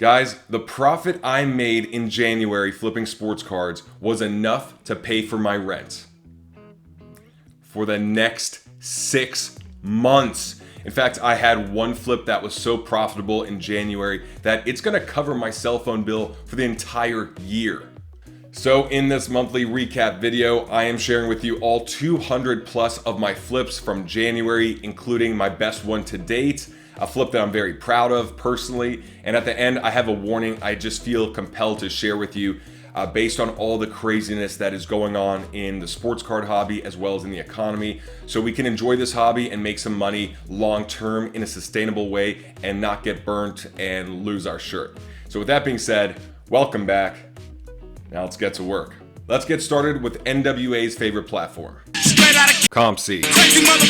Guys, the profit I made in January flipping sports cards was enough to pay for my rent for the next 6 months. In fact, I had one flip that was so profitable in January that it's gonna cover my cell phone bill for the entire year. So in this monthly recap video, I am sharing with you all 200 plus of my flips from January, including my best one to date, a flip that I'm very proud of personally. And at the end, I have a warning I just feel compelled to share with you based on all the craziness that is going on in the sports card hobby as well as in the economy. So we can enjoy this hobby and make some money long-term in a sustainable way and not get burnt and lose our shirt. So with that being said, welcome back. Now let's get to work. Let's get started with NWA's favorite platform. CompC,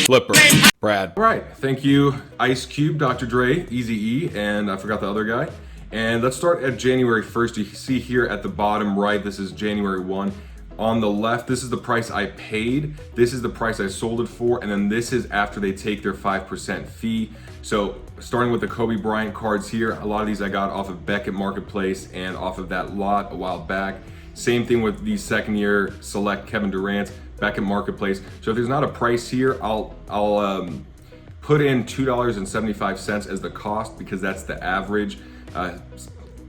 Flipper, Brad. All right, thank you, Ice Cube, Dr. Dre, Eazy-E, and I forgot the other guy. And let's start at January 1st. You can see here at the bottom right, this is January 1. On the left, this is the price I paid. This is the price I sold it for. And then this is after they take their 5% fee. So starting with the Kobe Bryant cards here, a lot of these I got off of Beckett Marketplace and off of that lot a while back. Same thing with the second year select Kevin Durant, Beckett Marketplace. So if there's not a price here, I'll put in $2.75 as the cost because that's the average.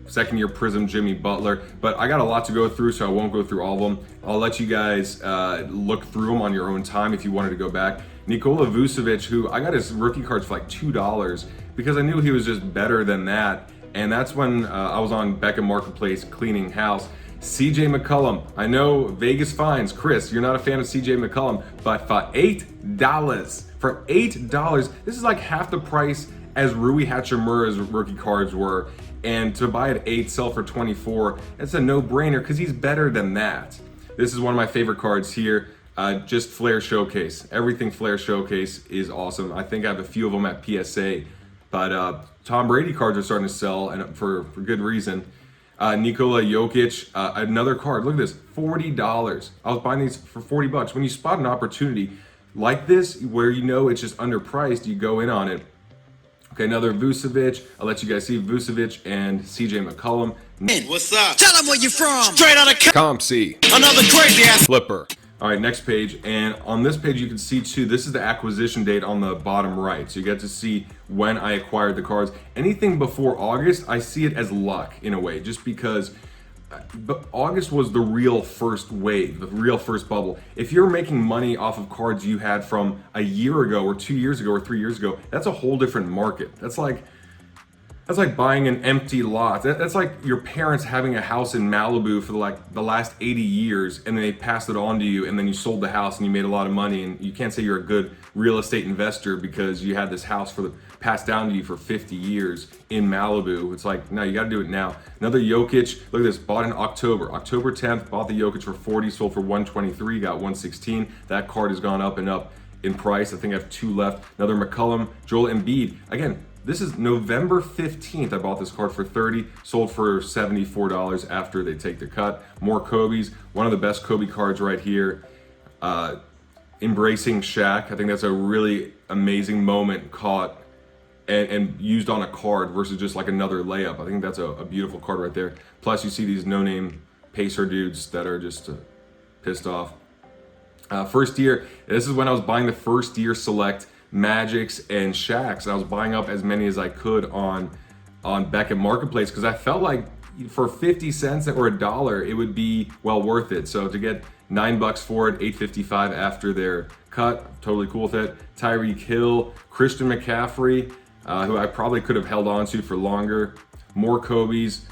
Second year Prism Jimmy Butler, but I got a lot to go through, so I won't go through all of them. I'll let you guys look through them on your own time if you wanted to go back. Nikola Vucevic, who I got his rookie cards for like $2 because I knew he was just better than that, and that's when I was on Beckett Marketplace cleaning house. CJ McCullum, I know Vegas fines. Chris, you're not a fan of CJ McCullum, but for $8, this is like half the price as Rui Hachimura's rookie cards were, and to buy at 8, sell for 24, it's a no-brainer because he's better than that. This is one of my favorite cards here, just Flair Showcase. Everything Flair Showcase is awesome. I think I have a few of them at PSA, but Tom Brady cards are starting to sell, and for good reason. Nikola Jokic, another card. Look at this, $40. I was buying these for $40. When you spot an opportunity like this, where you know it's just underpriced, you go in on it. Okay, another Vucevic. I'll let you guys see Vucevic and CJ McCullum. What's up? Tell them where you're from. Straight out of CompC. Another crazy ass Flipper. All right, next page. And on this page, you can see too, this is the acquisition date on the bottom right. So you get to see when I acquired the cards. Anything before August, I see it as luck in a way, just because but August was the real first wave, the real first bubble. If you're making money off of cards you had from a year ago or 2 years ago or 3 years ago, that's a whole different market. That's like buying an empty lot. That's like your parents having a house in Malibu for the last 80 years and then they passed it on to you and then you sold the house and you made a lot of money, and you can't say you're a good real estate investor because you had this house passed down to you for 50 years in Malibu. It's like, no, you got to do it now. Another Jokic, look at this, bought in October 10th, bought the Jokic for 40, sold for 123, got 116. That card has gone up and up in price. I think I have 2 left. Another McCullum, Joel Embiid. Again, this is November 15th. I bought this card for 30, sold for $74 after they take the cut. More Kobe's, one of the best Kobe cards right here. Embracing Shaq. I think that's a really amazing moment caught and used on a card versus just like another layup. I think that's a beautiful card right there. Plus you see these no-name Pacer dudes that are just pissed off. First year, this is when I was buying the first year select Magics and Shaqs. I was buying up as many as I could on Beckett Marketplace because I felt like for 50 cents or $1, it would be well worth it. So to get $9 for it, $8.55 after their cut, totally cool with it. Tyreek Hill, Christian McCaffrey, who I probably could have held on to for longer. More Kobe's,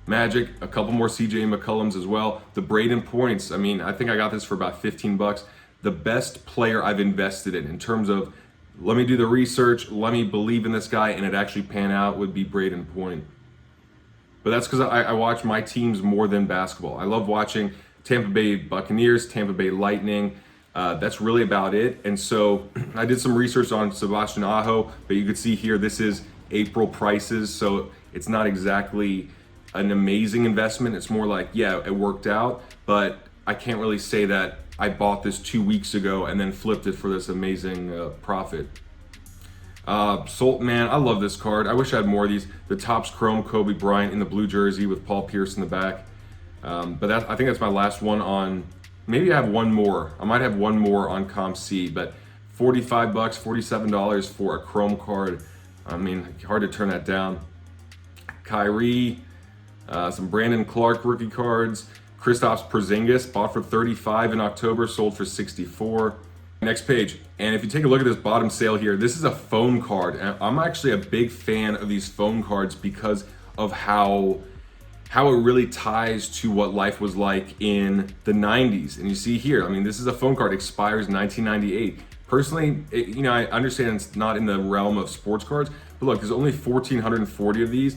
Magic, a couple more CJ McCullums as well. The Braden points, I mean, I think I got this for about $15. The best player I've invested in terms of, let me do the research, let me believe in this guy, and it actually pan out, would be Braden Point. But that's because I watch my teams more than basketball. I love watching Tampa Bay Buccaneers, Tampa Bay Lightning. That's really about it. And so I did some research on Sebastian Aho, but you could see here, this is April prices. So it's not exactly an amazing investment. It's more like, yeah, it worked out, but I can't really say that I bought this 2 weeks ago and then flipped it for this amazing profit. Salt, man, I love this card. I wish I had more of these. The Topps Chrome Kobe Bryant in the blue jersey with Paul Pierce in the back. But I think that's my last one on. Maybe I have one more. I might have one more on Comp C, but $45, $47 for a Chrome card. I mean, hard to turn that down. Kyrie, some Brandon Clark rookie cards. Kristaps Porzingis, bought for $35 in October, sold for $64. Next page, and if you take a look at this bottom sale here, this is a phone card. And I'm actually a big fan of these phone cards because of how it really ties to what life was like in the 90s. And you see here, I mean, this is a phone card, expires 1998. Personally, I understand it's not in the realm of sports cards, but look, there's only 1,440 of these.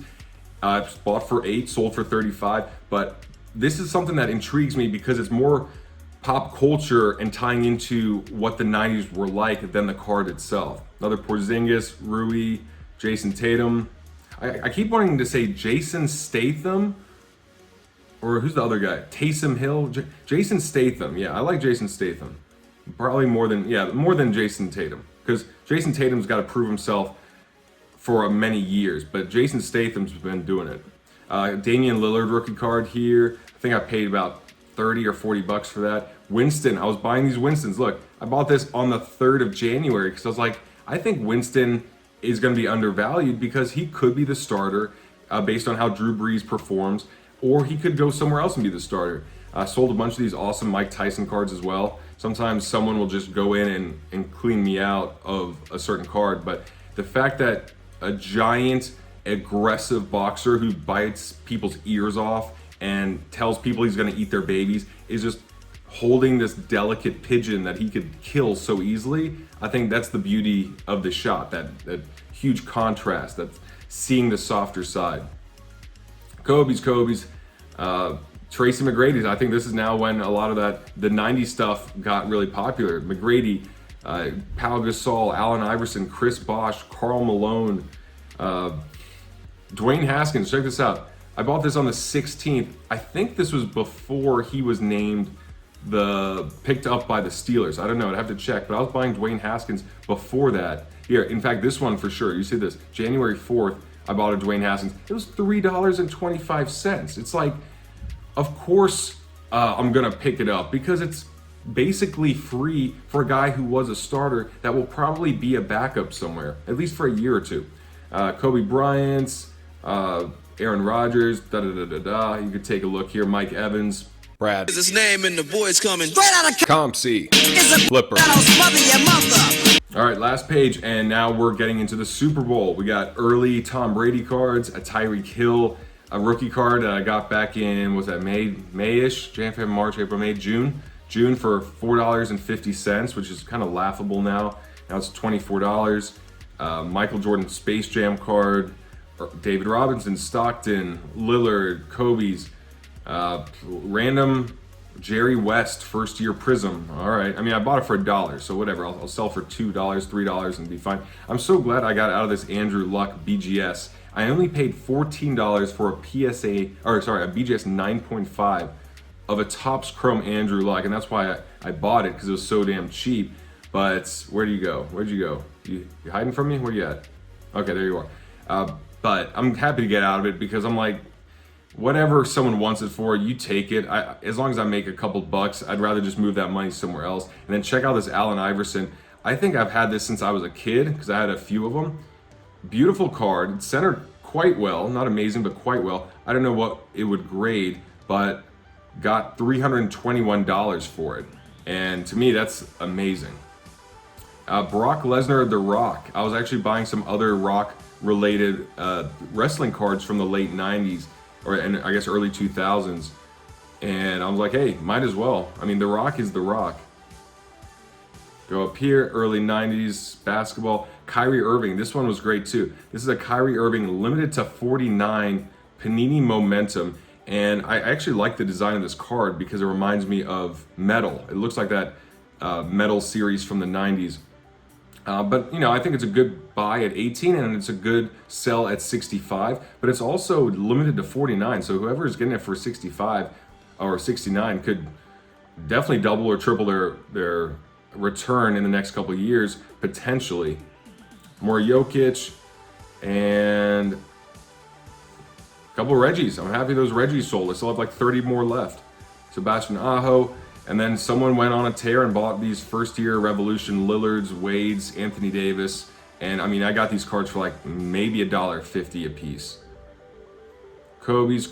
Bought for $8, sold for $35. But this is something that intrigues me because it's more pop culture and tying into what the 90s were like than the card itself. Another Porzingis, Rui, Jason Tatum. I keep wanting to say Jason Statham, or who's the other guy? Taysom Hill? Jason Statham. Yeah, I like Jason Statham. Probably more than Jason Tatum. Because Jason Tatum's got to prove himself for many years, but Jason Statham's been doing it. Damian Lillard rookie card here. I think I paid about $30 or $40 for that. Winston, I was buying these Winstons. Look, I bought this on the 3rd of January because I was like, I think Winston is going to be undervalued because he could be the starter based on how Drew Brees performs, or he could go somewhere else and be the starter. I sold a bunch of these awesome Mike Tyson cards as well. Sometimes someone will just go in and clean me out of a certain card, but the fact that a giant, aggressive boxer who bites people's ears off and tells people he's going to eat their babies is just holding this delicate pigeon that he could kill so easily. I think that's the beauty of the shot, that huge contrast, that's seeing the softer side. Kobe's. Tracy McGrady's. I think this is now when a lot of the 90s stuff got really popular. McGrady, Pau Gasol, Allen Iverson, Chris Bosh, Karl Malone, Dwayne Haskins. Check this out. I bought this on the 16th. I think this was before he was named picked up by the Steelers. I don't know, I'd have to check, but I was buying Dwayne Haskins before that. Here, in fact, this one for sure. You see this, January 4th, I bought a Dwayne Haskins. It was $3.25. It's like, of course I'm gonna pick it up because it's basically free for a guy who was a starter that will probably be a backup somewhere, at least for a year or two. Kobe Bryant, Aaron Rodgers, You could take a look here. Mike Evans, Brad. His name and the boys coming straight out of Comp C, Flipper. All right, last page, and now we're getting into the Super Bowl. We got early Tom Brady cards, a Tyreek Hill, a rookie card that I got back in, was that May-ish? Jan, February, March, April, May, June for $4.50, which is kind of laughable now. Now it's $24. Michael Jordan Space Jam card, David Robinson, Stockton, Lillard, Kobe's, random Jerry West first year Prism. All right, I mean, I bought it for $1, so whatever. I'll sell for $2, $3 and be fine. I'm so glad I got out of this Andrew Luck BGS. I only paid $14 for a BGS 9.5 of a Topps Chrome Andrew Luck, and that's why I bought it, because it was so damn cheap. But where'd you go? You hiding from me? Where you at? Okay, there you are. But I'm happy to get out of it because I'm like, whatever someone wants it for, you take it. As long as I make a couple bucks, I'd rather just move that money somewhere else. And then check out this Allen Iverson. I think I've had this since I was a kid because I had a few of them. Beautiful card. It's centered quite well. Not amazing, but quite well. I don't know what it would grade, but got $321 for it. And to me, that's amazing. Brock Lesnar, The Rock. I was actually buying some other Rock-related wrestling cards from the late 90s, and I guess early 2000s. And I was like, hey, might as well. I mean, The Rock is The Rock. Go up here, early 90s basketball. Kyrie Irving, this one was great too. This is a Kyrie Irving limited to 49 Panini Momentum. And I actually like the design of this card because it reminds me of Metal. It looks like that Metal series from the 90s. But I think it's a good buy at 18 and it's a good sell at 65, but it's also limited to 49. So whoever is getting it for 65 or 69 could definitely double or triple their return in the next couple of years, potentially. more Jokic, and a couple of Reggies. I'm happy those Reggies sold. I still have like 30 more left. Sebastian Aho, and then someone went on a tear and bought these first-year Revolution Lillards, Wades, Anthony Davis, and I mean, I got these cards for like maybe $1.50 a piece. Kobe's,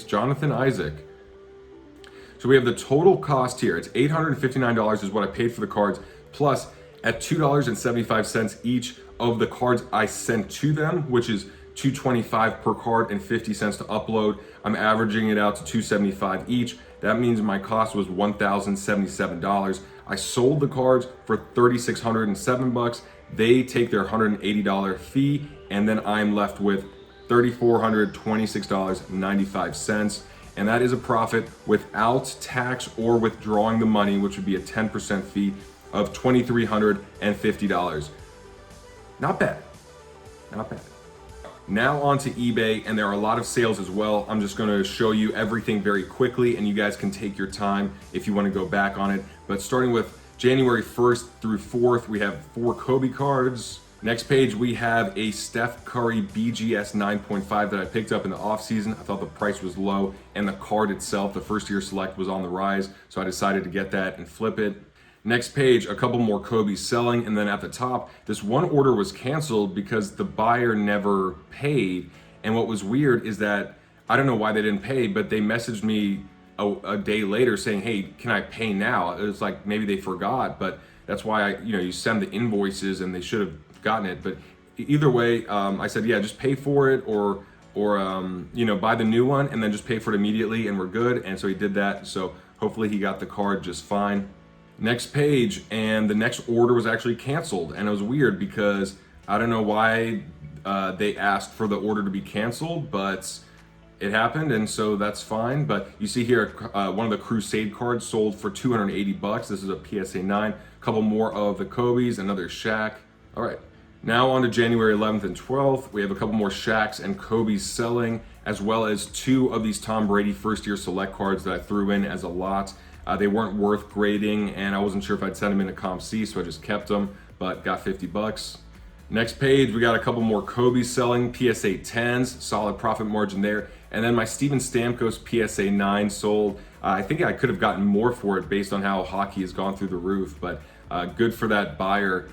Jonathan Isaac. So we have the total cost here. It's $859 is what I paid for the cards, plus at $2.75 each of the cards I sent to them, which is $2.25 per card and 50 cents to upload. I'm averaging it out to $2.75 each. That means my cost was $1,077. I sold the cards for $3,607. They take their $180 fee, and then I'm left with $3,426.95. And that is a profit without tax or withdrawing the money, which would be a 10% fee of $2,350. Not bad, not bad. Now on to eBay, and there are a lot of sales as well. I'm just gonna show you everything very quickly, and you guys can take your time if you wanna go back on it. But starting with January 1st through 4th, we have 4 Kobe cards. Next page, we have a Steph Curry BGS 9.5 that I picked up in the offseason. I thought the price was low, and the card itself, the first year select, was on the rise, so I decided to get that and flip it. Next page, a couple more Kobe selling, and then at the top, this one order was canceled because the buyer never paid. And what was weird is that, I don't know why they didn't pay, but they messaged me a day later saying, hey, can I pay now? It was like maybe they forgot, but that's why you send the invoices and they should have gotten it. But either way, I said, yeah, just pay for it or buy the new one and then just pay for it immediately and we're good. And so he did that. So hopefully he got the card just fine. Next page, and the next order was actually canceled, and it was weird because I don't know why they asked for the order to be canceled, but it happened, and so that's fine. But you see here, one of the Crusade cards sold for $280. This is a PSA 9. A couple more of the Kobe's, another Shaq. All right, now on to January 11th and 12th. We have a couple more Shaqs and Kobe's selling, as well as 2 of these Tom Brady first-year select cards that I threw in as a lot. They weren't worth grading, and I wasn't sure if I'd send them into Comp C, so I just kept them, but got $50. Next page, we got a couple more Kobe selling, PSA 10s, solid profit margin there. And then my Steven Stamkos PSA 9 sold. I think I could have gotten more for it based on how hockey has gone through the roof, but good for that buyer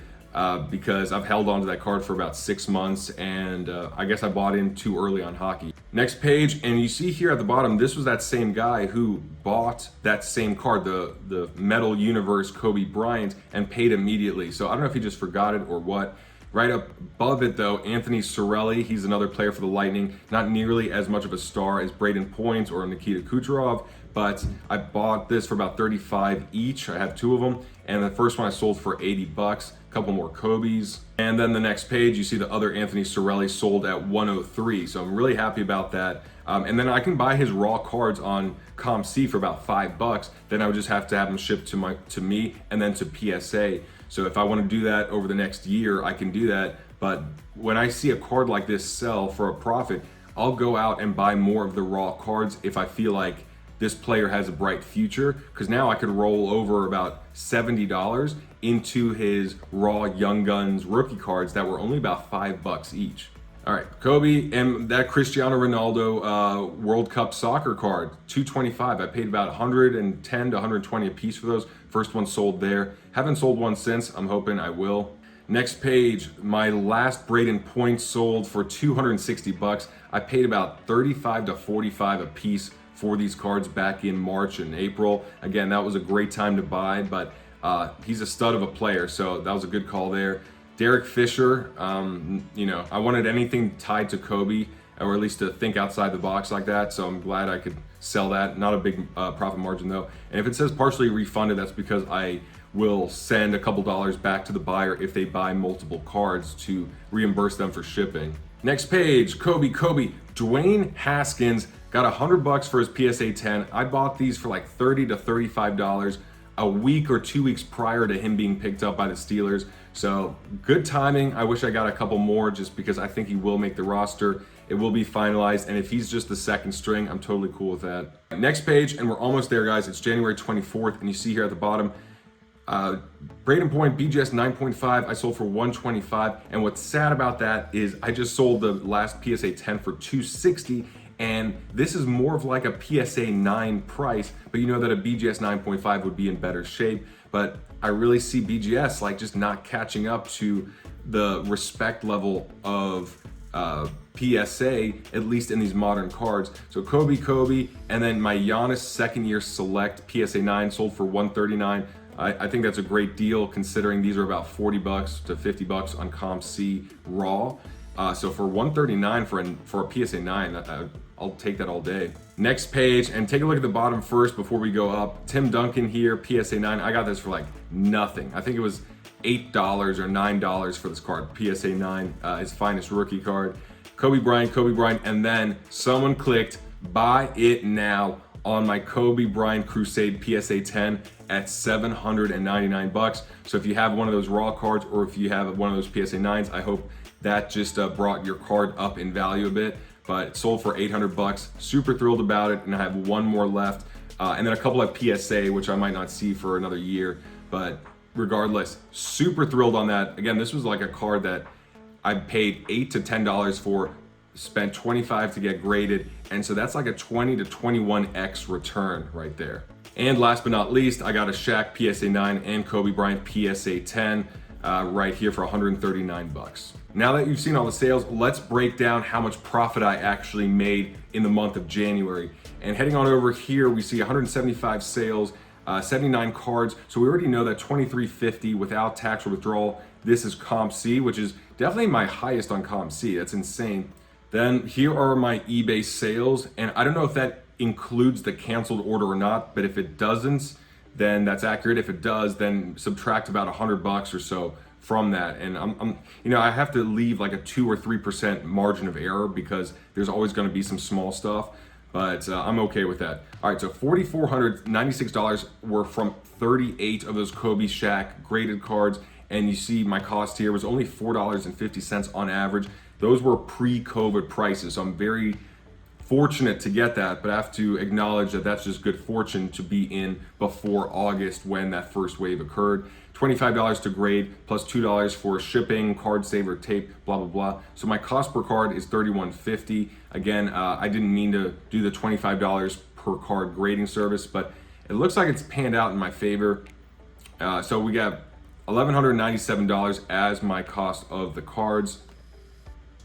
because I've held on to that card for about 6 months, and I guess I bought in too early on hockey. Next page, and you see here at the bottom, this was that same guy who bought that same card, the Metal Universe Kobe Bryant, and paid immediately. So I don't know if he just forgot it or what. Right up above it though, Anthony Cirelli, he's another player for the Lightning, not nearly as much of a star as Braden Point or Nikita Kucherov, but I bought this for about $35 each. I have 2 of them, and the first one I sold for $80. A couple more Kobe's. And then the next page, you see the other Anthony Cirelli sold at $103, so I'm really happy about that. And then I can buy his raw cards on Comp C for about $5. Then I would just have to have them shipped to me and then to PSA. So if I want to do that over the next year, I can do that. But when I see a card like this sell for a profit, I'll go out and buy more of the raw cards if I feel like this player has a bright future, because now I could roll over about $70 into his raw Young Guns rookie cards that were only about $5 each. All right, Kobe and that Cristiano Ronaldo World Cup soccer card, $225. I paid about $110 to $120 a piece for those. First one sold there. Haven't sold one since. I'm hoping I will. Next page, my last Braden Point sold for $260. I paid about $35 to $45 a piece for these cards back in March and April. Again, that was a great time to buy, but he's a stud of a player, so that was a good call there. Derek Fisher, I wanted anything tied to Kobe, or at least to think outside the box like that, so I'm glad I could sell that. Not a big profit margin though. And if it says partially refunded, that's because I will send a couple dollars back to the buyer if they buy multiple cards to reimburse them for shipping. Next page, Kobe, Dwayne Haskins got $100 for his PSA 10. I bought these for like $30 to $35 a week or 2 weeks prior to him being picked up by the Steelers. So good timing. I wish I got a couple more just because I think he will make the roster. It will be finalized, and if he's just the second string, I'm totally cool with that. Next page, and we're almost there, guys. It's January 24th, and you see here at the bottom, Braden Point BGS 9.5 I sold for $125, and what's sad about that is I just sold the last PSA 10 for $260, and this is more of like a PSA 9 price, but you know that a BGS 9.5 would be in better shape. But I really see BGS like just not catching up to the respect level of PSA, at least in these modern cards. So Kobe, and then my Giannis second year select PSA 9 sold for $139. I think that's a great deal considering these are about $40 to $50 on ComC raw. So for $139 for a PSA 9, I'll take that all day. Next page, and take a look at the bottom first before we go up. Tim Duncan here, PSA 9. I got this for like nothing. I think it was $8 or $9 for this card. PSA 9, his finest rookie card. Kobe Bryant, and then someone clicked buy it now on my Kobe Bryant Crusade PSA 10 at $799. So if you have one of those raw cards, or if you have one of those PSA 9s, I hope that just brought your card up in value a bit. But it sold for $800. Super thrilled about it, and I have one more left, and then a couple of PSA, which I might not see for another year. But regardless, super thrilled on that. Again, this was like a card that I paid $8 to $10 for, spent $25 to get graded, and so that's like a 20 to 21x return right there. And last but not least, I got a Shaq PSA 9 and Kobe Bryant PSA 10 right here for $139. Now that you've seen all the sales, let's break down how much profit I actually made in the month of January. And heading on over here, we see 175 sales, 79 cards. So we already know that $23.50 without tax or withdrawal. This is ComC, which is definitely my highest on ComC. That's insane. Then here are my eBay sales, and I don't know if that includes the canceled order or not, but if it doesn't, then that's accurate. If it does, then subtract about $100 or so from that. And I'm I have to leave like a 2 or 3% margin of error because there's always going to be some small stuff, but I'm okay with that. All right, so $4,496 were from 38 of those Kobe Shaq graded cards, and you see my cost here was only $4.50 on average. Those were pre-COVID prices, so I'm very fortunate to get that, but I have to acknowledge that that's just good fortune to be in before August when that first wave occurred. $25 to grade plus $2 for shipping, card saver, tape, blah, blah, blah. So my cost per card is $31.50. Again, I didn't mean to do the $25 per card grading service, but it looks like it's panned out in my favor. So we got $1,197 as my cost of the cards.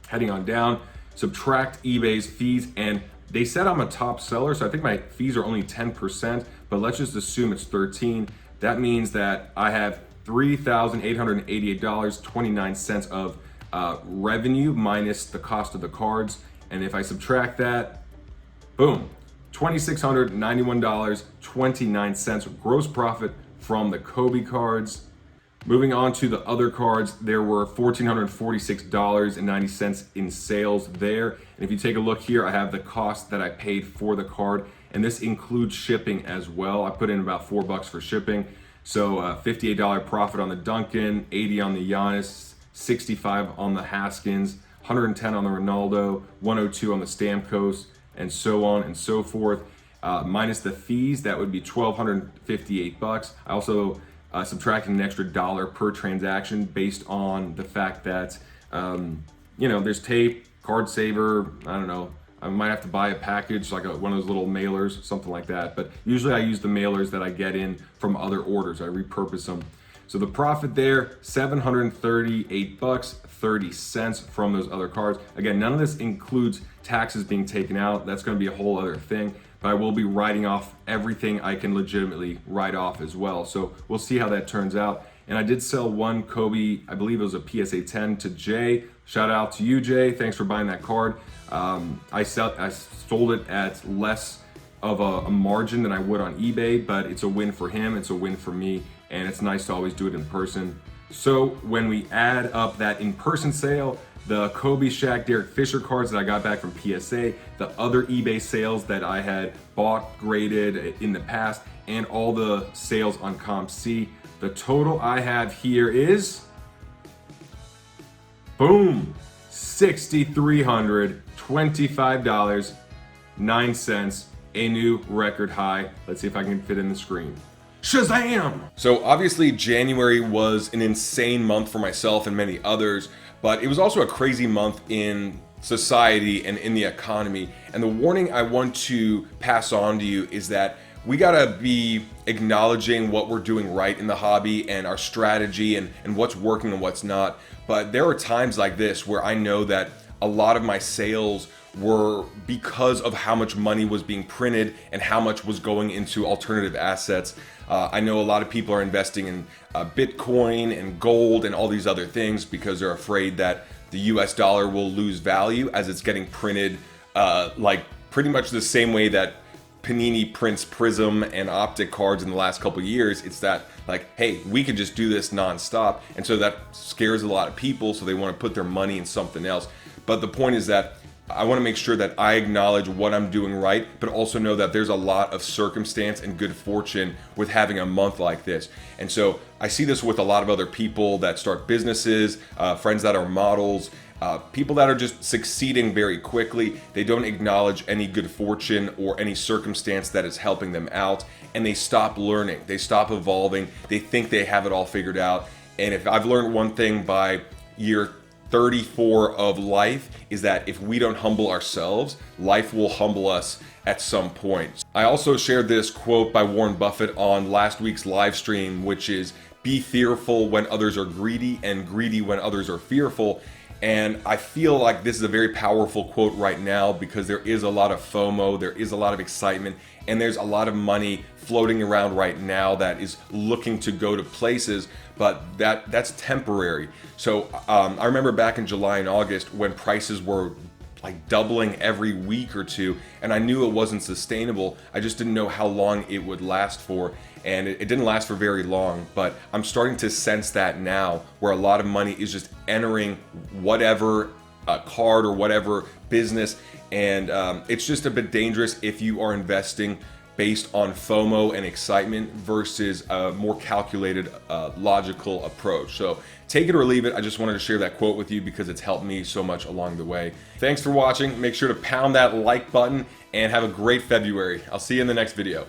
Heading on down, subtract eBay's fees, and they said I'm a top seller, so I think my fees are only 10%, but let's just assume it's 13. That means that I have $3,888.29 of revenue minus the cost of the cards, and if I subtract that, boom, $2,691.29 gross profit from the Kobe cards. Moving on to the other cards, there were $1,446.90 in sales there. And if you take a look here, I have the cost that I paid for the card, and this includes shipping as well. I put in about $4 for shipping. So $58 profit on the Duncan, 80 on the Giannis, 65 on the Haskins, 110 on the Ronaldo, 102 on the Stamkos, and so on and so forth. Minus the fees, that would be $1,258. I also subtracting an extra $1 per transaction based on the fact that, there's tape, card saver, I don't know, I might have to buy a package, like one of those little mailers, something like that. But usually I use the mailers that I get in from other orders. I repurpose them. So the profit there, $738.30 from those other cards. Again, none of this includes taxes being taken out. That's going to be a whole other thing. But I will be writing off everything I can legitimately write off as well. So we'll see how that turns out. And I did sell one Kobe, I believe it was a PSA 10 to Jay. Shout out to you, Jay. Thanks for buying that card. I sold it at less of a margin than I would on eBay, but it's a win for him. It's a win for me. And it's nice to always do it in person. So when we add up that in-person sale, the Kobe, Shaq, Derek Fisher cards that I got back from PSA, the other eBay sales that I had bought, graded in the past, and all the sales on ComC, the total I have here is, boom, $6,325.09, a new record high. Let's see if I can fit in the screen. Shazam! So obviously January was an insane month for myself and many others, but it was also a crazy month in society and in the economy. And the warning I want to pass on to you is that we gotta be acknowledging what we're doing right in the hobby and our strategy and what's working and what's not. But there are times like this where I know that a lot of my sales were because of how much money was being printed and how much was going into alternative assets. I know a lot of people are investing in Bitcoin and gold and all these other things because they're afraid that the US dollar will lose value as it's getting printed like pretty much the same way that Panini prints Prism and Optic cards in the last couple of years. It's that like, hey, we could just do this nonstop. And so that scares a lot of people, so they want to put their money in something else. But the point is that I want to make sure that I acknowledge what I'm doing right, but also know that there's a lot of circumstance and good fortune with having a month like this. And so I see this with a lot of other people that start businesses, friends that are models, people that are just succeeding very quickly. They don't acknowledge any good fortune or any circumstance that is helping them out, and they stop learning, they stop evolving, they think they have it all figured out. And if I've learned one thing by year 34 of life, is that if we don't humble ourselves, life will humble us at some point. I also shared this quote by Warren Buffett on last week's live stream, which is, be fearful when others are greedy and greedy when others are fearful. And I feel like this is a very powerful quote right now because there is a lot of FOMO, there is a lot of excitement, and there's a lot of money floating around right now that is looking to go to places, but that's temporary. So I remember back in July and August when prices were like doubling every week or two, and I knew it wasn't sustainable. I just didn't know how long it would last for, and it didn't last for very long. But I'm starting to sense that now, where a lot of money is just entering whatever card or whatever business, and it's just a bit dangerous if you are investing based on FOMO and excitement versus a more calculated, logical approach. So take it or leave it. I just wanted to share that quote with you because it's helped me so much along the way. Thanks for watching. Make sure to pound that like button and have a great February. I'll see you in the next video.